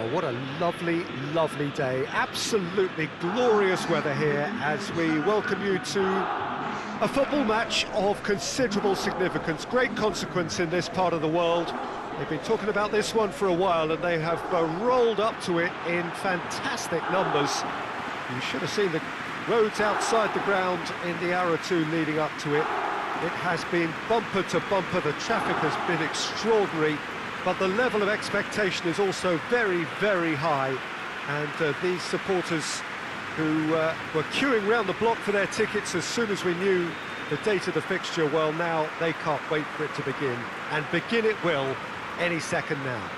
Well, what a lovely, lovely day. Absolutely glorious weather here as we welcome you to a football match of considerable significance, great consequence in this part of the world. They've been talking about this one for a while and they have rolled up to it in fantastic numbers. You should have seen the roads outside the ground in the hour or two leading up to it. It has been bumper to bumper, the traffic has been extraordinary, but the level of expectation is also very, very high. And these supporters who were queuing round the block for their tickets as soon as we knew the date of the fixture, well, now they can't wait for it to begin. And begin it will any second now.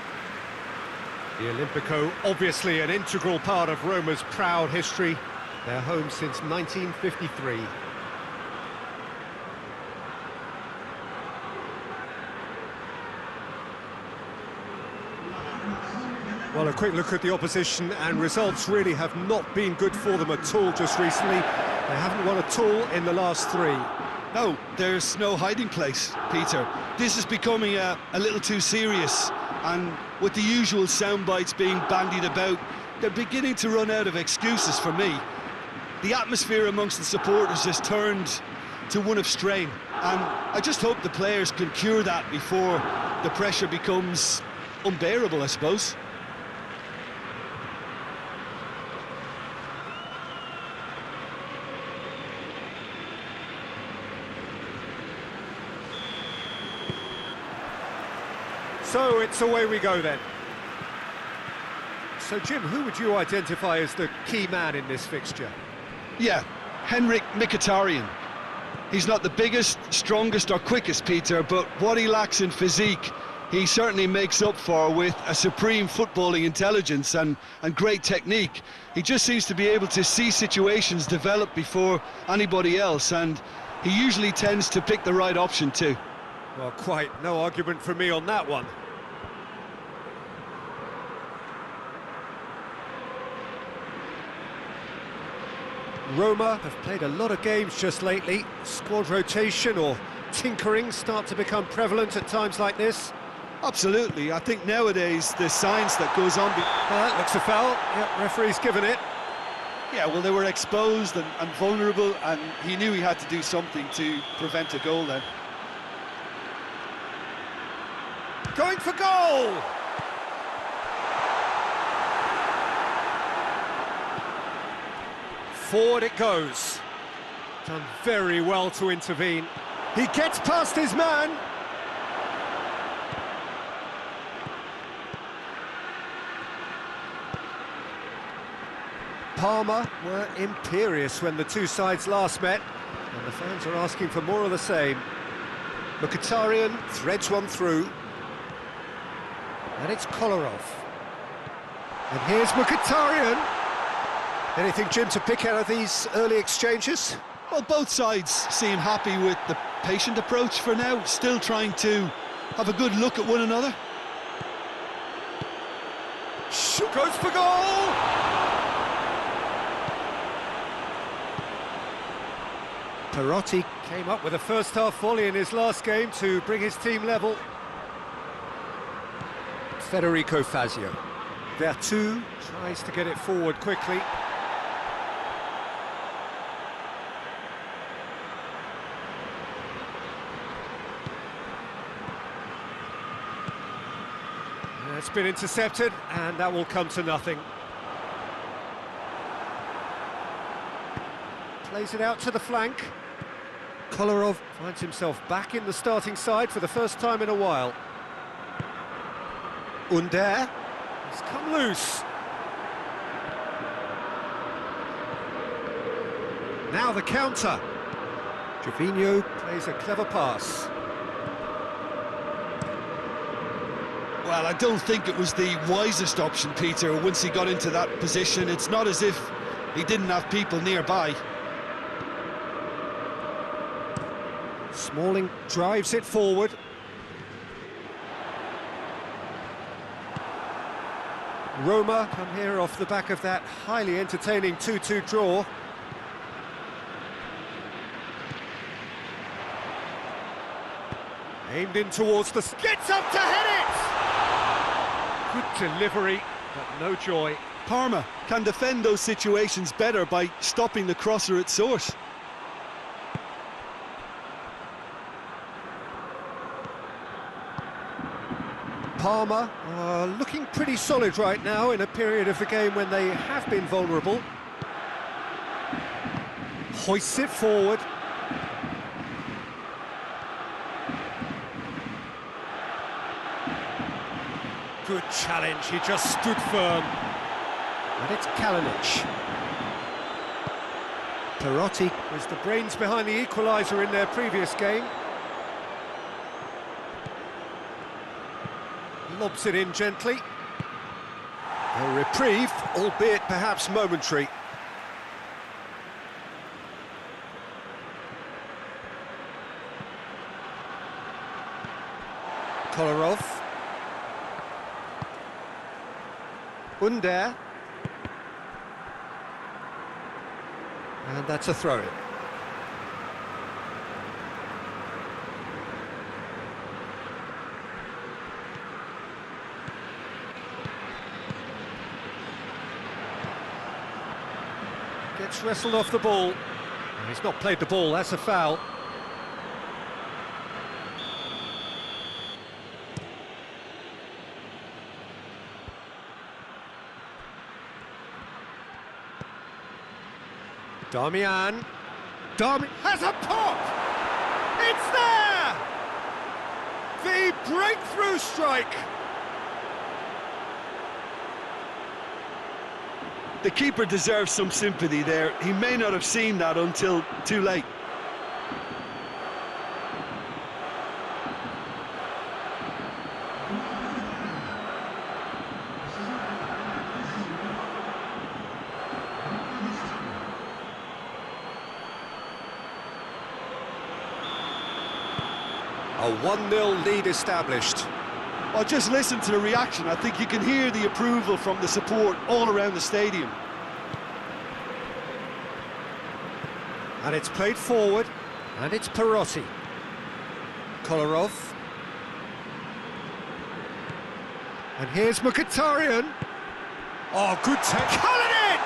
The Olimpico, obviously an integral part of Roma's proud history. They're home since 1953. Well, a quick look at the opposition, and results really have not been good for them at all just recently. They haven't won at all in the last three. No, there's no hiding place, Peter. This is becoming a little too serious, and with the usual sound bites being bandied about, they're beginning to run out of excuses for me. The atmosphere amongst the supporters has turned to one of strain, and I just hope the players can cure that before the pressure becomes unbearable, I suppose. So it's away we go then. So Jim, who would you identify as the key man in this fixture? Yeah, Henrik Mkhitaryan. He's not the biggest, strongest or quickest, Peter, but what he lacks in physique, he certainly makes up for with a supreme footballing intelligence and great technique. He just seems to be able to see situations develop before anybody else, and he usually tends to pick the right option too. Well, quite no argument from me on that one. Roma have played a lot of games just lately. Squad rotation or tinkering start to become prevalent at times like this. Absolutely. I think nowadays the science that goes on... Looks a foul. Yep, referee's given it. Yeah, well, they were exposed and vulnerable, and he knew he had to do something to prevent a goal then. Going for goal! Forward it goes. Done very well to intervene. He gets past his man. Parma were imperious when the two sides last met, and the fans are asking for more of the same. Mkhitaryan threads one through. And it's Kolarov. And here's Mkhitaryan. Anything, Jim, to pick out of these early exchanges? Well, both sides seem happy with the patient approach for now, still trying to have a good look at one another. Goes for goal! Perotti came up with a first-half volley in his last game to bring his team level. Federico Fazio. Vertu tries to get it forward quickly. It's been intercepted, and that will come to nothing. Plays it out to the flank. Kolarov finds himself back in the starting side for the first time in a while. Under has come loose. Now the counter. Gervinho plays a clever pass. Well, I don't think it was the wisest option, Peter, once he got into that position. It's not as if he didn't have people nearby. Smalling drives it forward. Roma come here off the back of that highly entertaining 2-2 draw. Aimed in towards the... Gets up to head it! Good delivery, but no joy. Parma can defend those situations better by stopping the crosser at source. Parma are looking pretty solid right now in a period of the game when they have been vulnerable. Hoists it forward. Good challenge, he just stood firm. And it's Kalinic. Perotti was the brains behind the equaliser in their previous game. Lobs it in gently. A reprieve, albeit perhaps momentary. Kolarov. Under. And that's a throw-in. Gets wrestled off the ball. He's not played the ball, that's a foul. Darmian has a pop! It's there! The breakthrough strike! The keeper deserves some sympathy there. He may not have seen that until too late. A 1-0 lead established. Well, just listen to the reaction. I think you can hear the approval from the support all around the stadium. And it's played forward, and it's Perotti. Kolarov. And here's Mkhitaryan. Oh, good take. Kalinic!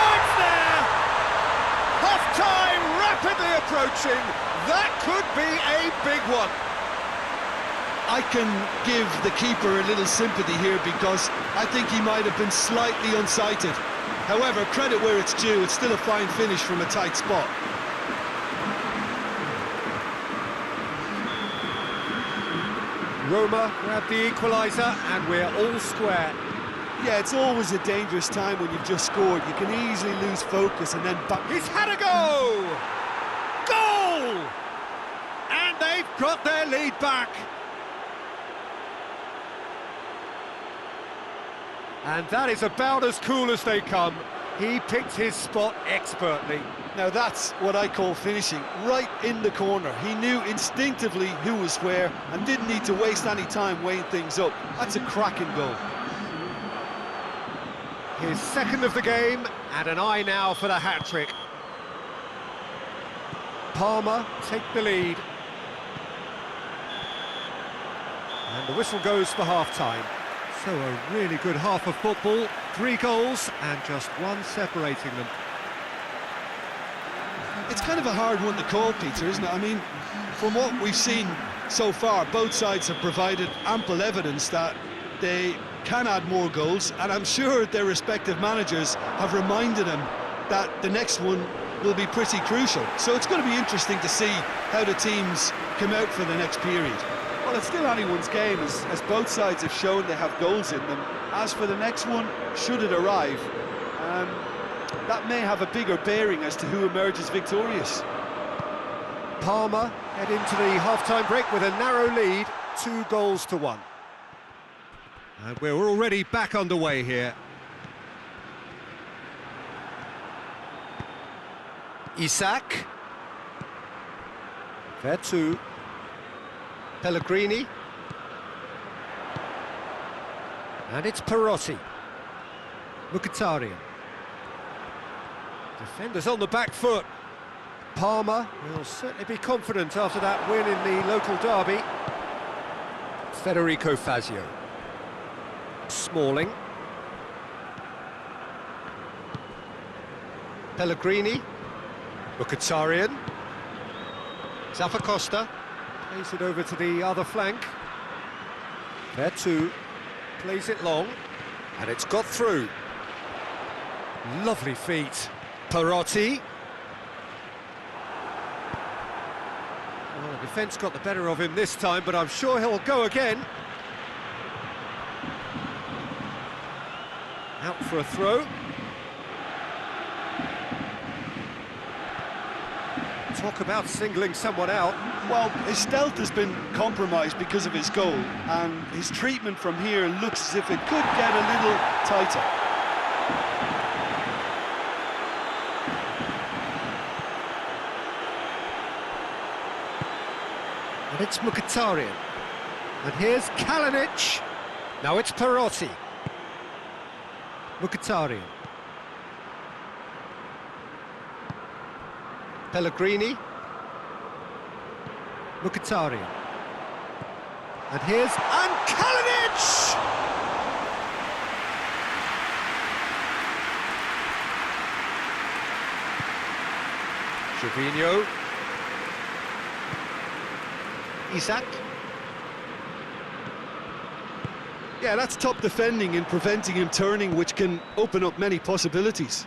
Oh, it's there! Half-time rapidly approaching. That could be a big one. I can give the keeper a little sympathy here because I think he might have been slightly unsighted. However, credit where it's due, it's still a fine finish from a tight spot. Roma grab the equaliser and we're all square. Yeah, it's always a dangerous time when you've just scored. You can easily lose focus and then back. He's had a go! Goal! And they've got their lead back. And that is about as cool as they come. He picked his spot expertly. Now that's what I call finishing, right in the corner. He knew instinctively who was where and didn't need to waste any time weighing things up. That's a cracking goal. His second of the game, and an eye now for the hat-trick. Parma take the lead. And the whistle goes for half-time. So a really good half of football, 3 goals and just one separating them. It's kind of a hard one to call, Peter, isn't it? I mean, from what we've seen so far, both sides have provided ample evidence that they can add more goals, and I'm sure their respective managers have reminded them that the next one will be pretty crucial. So it's going to be interesting to see how the teams come out for the next period. Well, it's still anyone's game, as both sides have shown they have goals in them. As for the next one, should it arrive, that may have a bigger bearing as to who emerges victorious. Parma head into the half-time break with a narrow lead, 2-1. And we're already back underway here. Isak. Vertu. Pellegrini. And it's Perotti. Mkhitaryan. Defenders on the back foot. Parma will certainly be confident after that win in the local derby. Federico Fazio. Smalling. Pellegrini. Mkhitaryan. Zappacosta. Plays it over to the other flank. Vertu plays it long, and it's got through. Lovely feet. Perotti. Well, the defence got the better of him this time, but I'm sure he'll go again. Out for a throw. Talk about singling someone out. Well, his stealth has been compromised because of his goal, and his treatment from here looks as if it could get a little tighter. And it's Mkhitaryan. And here's Kalinic. Now it's Perotti. Mkhitaryan. Pellegrini. Mkhitaryan. And here's Kalinic! Gervinho. Isak. Yeah, that's top defending and preventing him turning, which can open up many possibilities.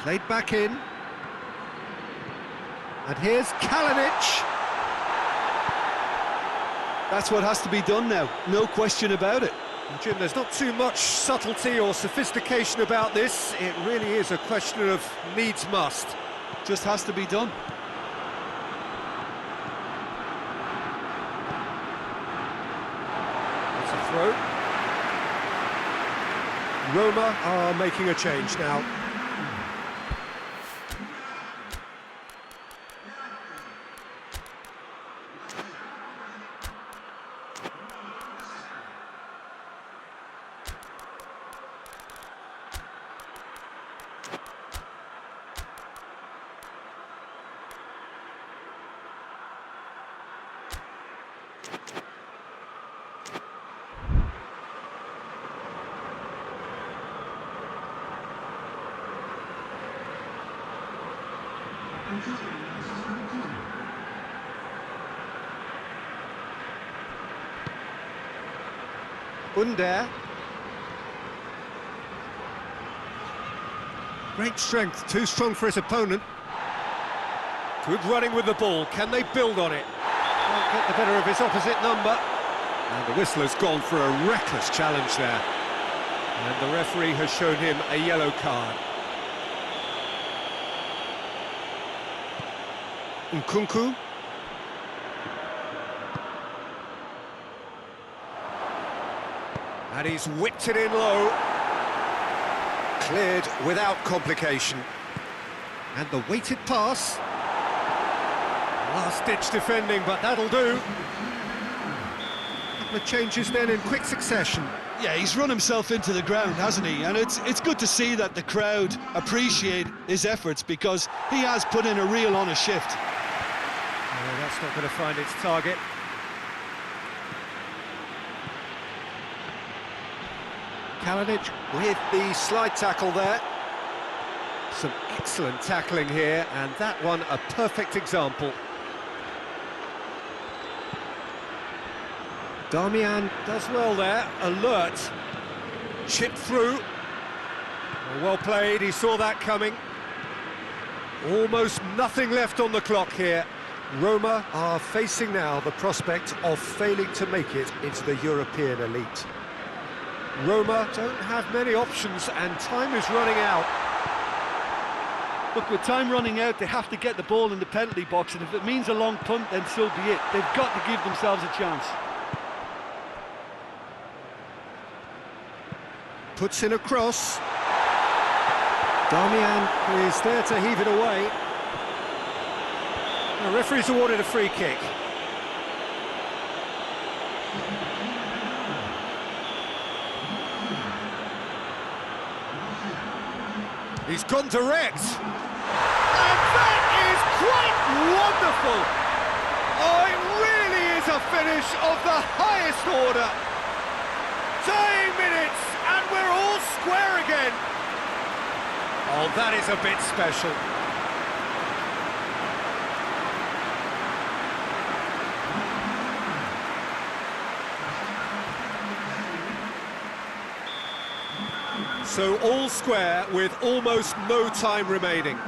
Played back in. And here's Kalinic. That's what has to be done now, no question about it. Jim, there's not too much subtlety or sophistication about this. It really is a question of needs must. Just has to be done. That's a throw. Roma are making a change now. Under. Great strength, too strong for his opponent. Good running with the ball, can they build on it? Can't get the better of his opposite number. And the whistler's gone for a reckless challenge there. And the referee has shown him a yellow card. Nkunku. And he's whipped it in low. Cleared without complication. And the weighted pass. Last-ditch defending, but that'll do. A couple of changes then in quick succession. Yeah, he's run himself into the ground, hasn't he? And it's good to see that the crowd appreciate his efforts, because he has put in a real honest shift. Oh, that's not going to find its target. Kalinic with the slide tackle there. Some excellent tackling here, and that one a perfect example. Darmian does well there, alert. Chipped through. Well played, he saw that coming. Almost nothing left on the clock here. Roma are facing now the prospect of failing to make it into the European elite. Roma don't have many options, and time is running out. Look, with time running out, they have to get the ball in the penalty box, and if it means a long punt, then so be it. They've got to give themselves a chance. Puts in a cross. Darmian is there to heave it away. The referee's awarded a free kick. He's gone direct. And that is quite wonderful. Oh, it really is a finish of the highest order. Dying minutes, and we're all square again. Oh, that is a bit special. So all square with almost no time remaining.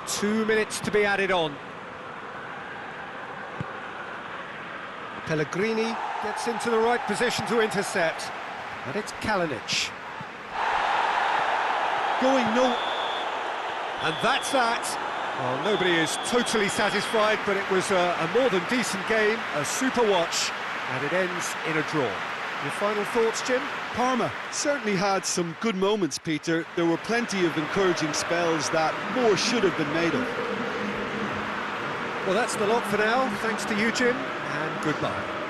2 minutes to be added on. Pellegrini gets into the right position to intercept. And it's Kalinic. Going no... And that's that. Well, nobody is totally satisfied, but it was a more than decent game, a super watch, and it ends in a draw. Your final thoughts, Jim? Parma certainly had some good moments, Peter. There were plenty of encouraging spells that more should have been made of. Well, that's the lot for now. Thanks to you, Jim, and goodbye.